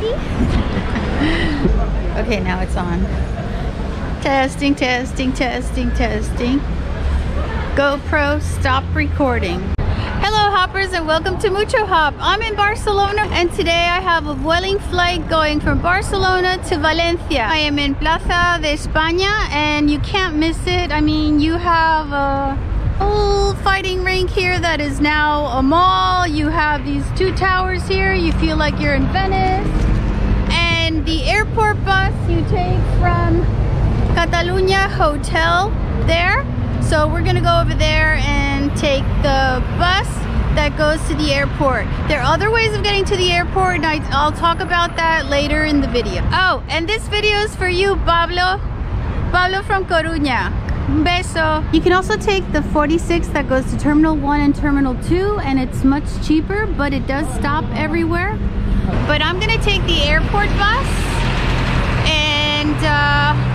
ready? Okay, now it's on. Testing, testing, testing, testing. GoPro, stop recording. Hello hoppers and welcome to MuchoHop. I'm in Barcelona and today I have a Vueling flight going from Barcelona to Valencia. I am in Plaza de España and you can't miss it. I mean, you have a old fighting rink here that is now a mall. You have these two towers here. You feel like you're in Venice. And the airport bus you take from Catalunya Hotel there. So we're gonna go over there and take the bus that goes to the airport. There are other ways of getting to the airport and I'll talk about that later in the video. Oh, and this video is for you, Pablo. Pablo from Coruña. Un beso. You can also take the 46 that goes to Terminal 1 and Terminal 2 and it's much cheaper, but it does stop everywhere. But I'm gonna take the airport bus and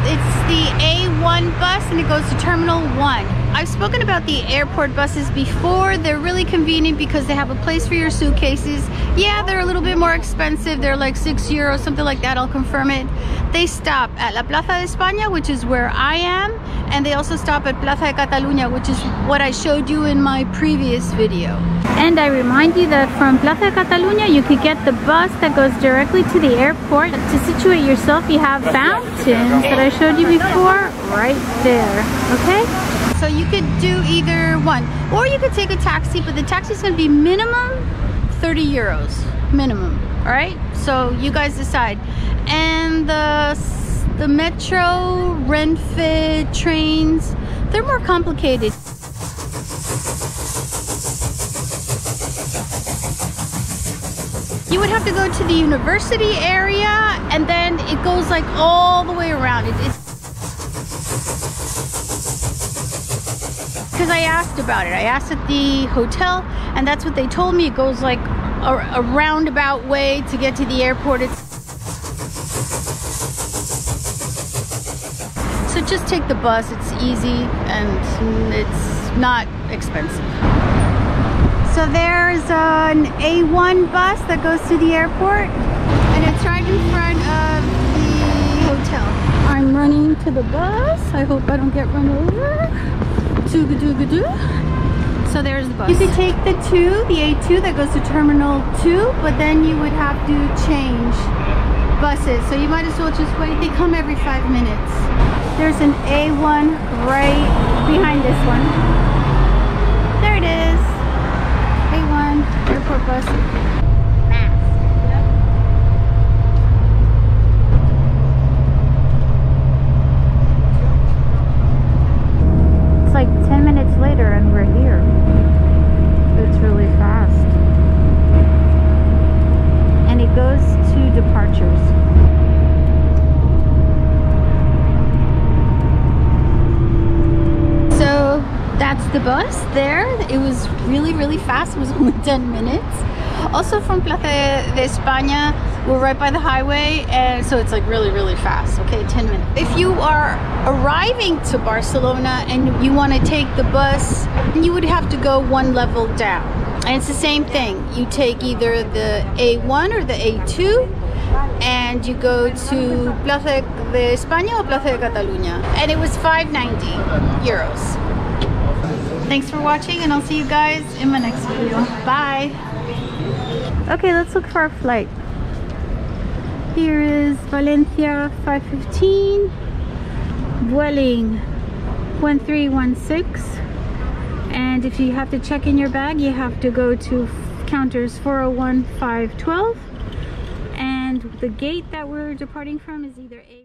it's the A1 bus and it goes to Terminal 1. I've spoken about the airport buses before. They're really convenient because they have a place for your suitcases. Yeah, they're a little bit more expensive. They're like €6, something like that. I'll confirm it. They stop at La Plaza de España, which is where I am. And they also stop at Plaza de Catalunya, which is what I showed you in my previous video. And I remind you that from Plaza de Catalunya, you could get the bus that goes directly to the airport. To situate yourself, you have fountains that I showed you before right there, okay? So you could do either one, or you could take a taxi, but the taxi is going to be minimum €30, minimum, all right? So you guys decide. And the metro, Renfe, trains, they're more complicated. You would have to go to the university area and then it goes like all the way around. Because I asked about it. I asked at the hotel and that's what they told me. It goes like a roundabout way to get to the airport. So just take the bus. It's easy and it's not expensive. So there's an A1 bus that goes to the airport and it's right in front of the hotel. I'm running to the bus. I hope I don't get run over. So there's the bus. You could take the A2 that goes to Terminal 2, but then you would have to change buses. So you might as well just wait. They come every 5 minutes. There's an A1 right behind this one. There it is. A1 airport bus. It's like 10 minutes later and we're here. It's really fast. And it goes to departures. So that's the bus there. It was really fast. It was only 10 minutes. Also from Plaza de España, we're right by the highway and so it's like really fast. Okay, 10 minutes. If you are arriving to Barcelona and you want to take the bus, you would have to go one level down. And it's the same thing. You take either the A1 or the A2 and you go to Plaza de España or Plaza de Catalunya. And it was €590. Thanks for watching and I'll see you guys in my next video. Bye. Okay, let's look for our flight. Here is Valencia 5:15, Vueling 1316. And if you have to check in your bag, you have to go to counters 401, 512. And the gate that we're departing from is either A